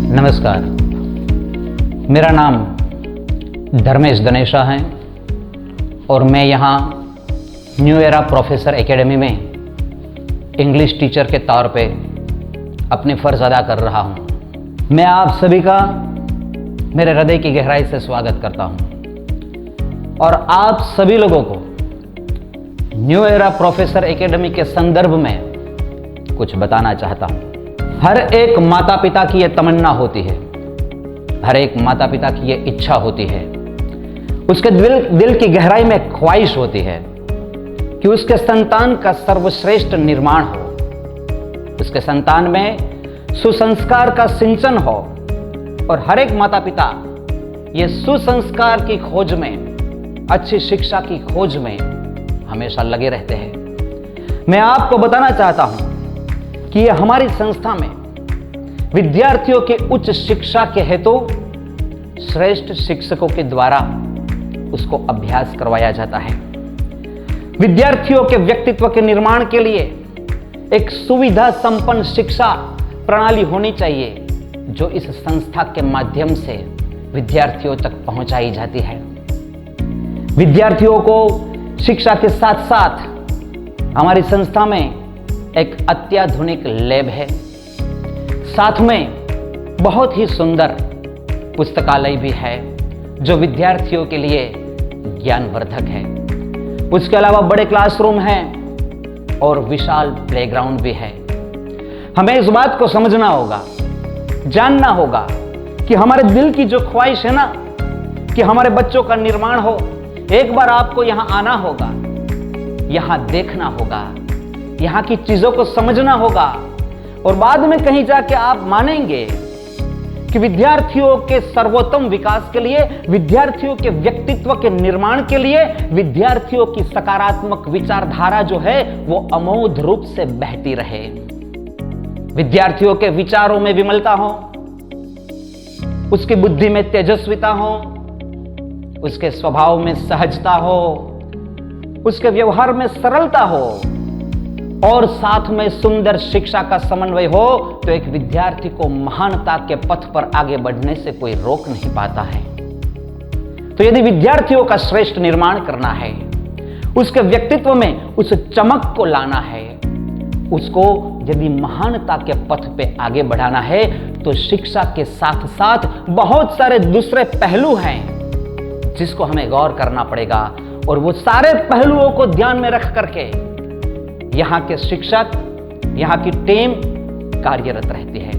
नमस्कार, मेरा नाम धर्मेश दनेशा है और मैं यहाँ न्यू एरा प्रोफेसर एकेडमी में इंग्लिश टीचर के तौर पे अपने फ़र्ज़ अदा कर रहा हूँ। मैं आप सभी का मेरे हृदय की गहराई से स्वागत करता हूँ और आप सभी लोगों को न्यू एरा प्रोफेसर एकेडमी के संदर्भ में कुछ बताना चाहता हूँ। हर एक माता पिता की यह तमन्ना होती है, हर एक माता पिता की यह इच्छा होती है, उसके दिल की गहराई में ख्वाहिश होती है कि उसके संतान का सर्वश्रेष्ठ निर्माण हो, उसके संतान में सुसंस्कार का सिंचन हो। और हर एक माता पिता ये सुसंस्कार की खोज में, अच्छी शिक्षा की खोज में हमेशा लगे रहते हैं। मैं आपको बताना चाहता हूं कि यह हमारी संस्था में विद्यार्थियों के उच्च शिक्षा के हेतु श्रेष्ठ शिक्षकों के द्वारा उसको अभ्यास करवाया जाता है। विद्यार्थियों के व्यक्तित्व के निर्माण के लिए एक सुविधा संपन्न शिक्षा प्रणाली होनी चाहिए जो इस संस्था के माध्यम से विद्यार्थियों तक पहुंचाई जाती है। विद्यार्थियों को शिक्षा के साथ साथ हमारी संस्था में एक अत्याधुनिक लैब है, साथ में बहुत ही सुंदर पुस्तकालय भी है जो विद्यार्थियों के लिए ज्ञानवर्धक है। उसके अलावा बड़े क्लासरूम हैं और विशाल प्लेग्राउंड भी है। हमें इस बात को समझना होगा, जानना होगा कि हमारे दिल की जो ख्वाहिश है ना कि हमारे बच्चों का निर्माण हो, एक बार आपको यहां आना होगा, यहां देखना होगा, यहां की चीजों को समझना होगा और बाद में कहीं जाके आप मानेंगे कि विद्यार्थियों के सर्वोत्तम विकास के लिए, विद्यार्थियों के व्यक्तित्व के निर्माण के लिए, विद्यार्थियों की सकारात्मक विचारधारा जो है वो अमोघ रूप से बहती रहे, विद्यार्थियों के विचारों में विमलता हो, उसकी बुद्धि में तेजस्विता हो, उसके स्वभाव में सहजता हो, उसके व्यवहार में सरलता हो और साथ में सुंदर शिक्षा का समन्वय हो, तो एक विद्यार्थी को महानता के पथ पर आगे बढ़ने से कोई रोक नहीं पाता है। तो यदि विद्यार्थियों का श्रेष्ठ निर्माण करना है, उसके व्यक्तित्व में उस चमक को लाना है, उसको यदि महानता के पथ पे आगे बढ़ाना है, तो शिक्षा के साथ साथ बहुत सारे दूसरे पहलू हैं जिसको हमें गौर करना पड़ेगा और वो सारे पहलुओं को ध्यान में रख करके यहां के शिक्षक, यहां की टीम कार्यरत रहती है।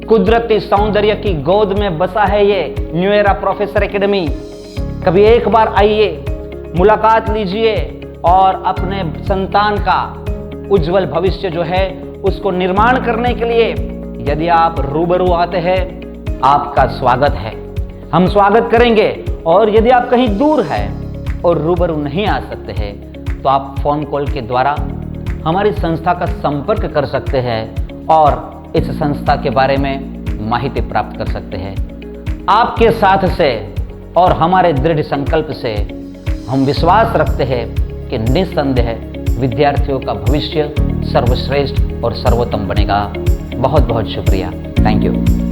कुदरती सौंदर्य की गोद में बसा है ये न्यू एरा प्रोफेसर एकेडमी। कभी एक बार आइए, मुलाकात लीजिए और अपने संतान का उज्जवल भविष्य जो है उसको निर्माण करने के लिए यदि आप रूबरू आते हैं, आपका स्वागत है, हम स्वागत करेंगे। और यदि आप कहीं दूर हैं और रूबरू नहीं आ सकते हैं तो आप फोन कॉल के द्वारा हमारी संस्था का संपर्क कर सकते हैं और इस संस्था के बारे में माहिती प्राप्त कर सकते हैं। आपके साथ से और हमारे दृढ़ संकल्प से हम विश्वास रखते हैं कि निस्संदेह विद्यार्थियों का भविष्य सर्वश्रेष्ठ और सर्वोत्तम बनेगा। बहुत बहुत शुक्रिया। Thank you.